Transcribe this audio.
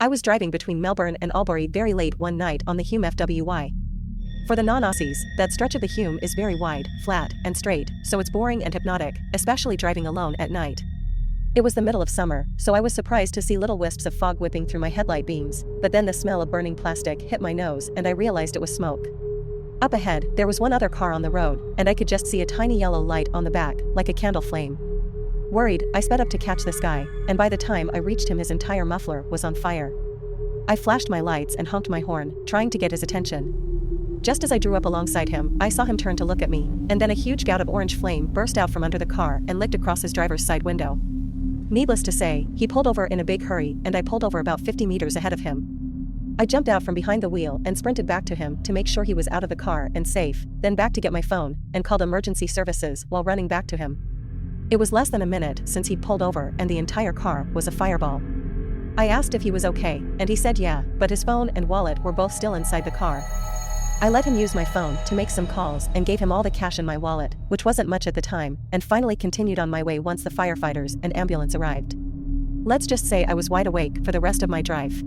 I was driving between Melbourne and Albury very late one night on the Hume FWY. For the non-Aussies, that stretch of the Hume is very wide, flat, and straight, so it's boring and hypnotic, especially driving alone at night. It was the middle of summer, so I was surprised to see little wisps of fog whipping through my headlight beams, but then the smell of burning plastic hit my nose and I realized it was smoke. Up ahead, there was one other car on the road, and I could just see a tiny yellow light on the back, like a candle flame. Worried, I sped up to catch this guy, and by the time I reached him his entire muffler was on fire. I flashed my lights and honked my horn, trying to get his attention. Just as I drew up alongside him, I saw him turn to look at me, and then a huge gout of orange flame burst out from under the car and licked across his driver's side window. Needless to say, he pulled over in a big hurry, and I pulled over about 50 meters ahead of him. I jumped out from behind the wheel and sprinted back to him to make sure he was out of the car and safe, then back to get my phone, and called emergency services while running back to him. It was less than a minute since he'd pulled over and the entire car was a fireball. I asked if he was okay, and he said yeah, but his phone and wallet were both still inside the car. I let him use my phone to make some calls and gave him all the cash in my wallet, which wasn't much at the time, and finally continued on my way once the firefighters and ambulance arrived. Let's just say I was wide awake for the rest of my drive.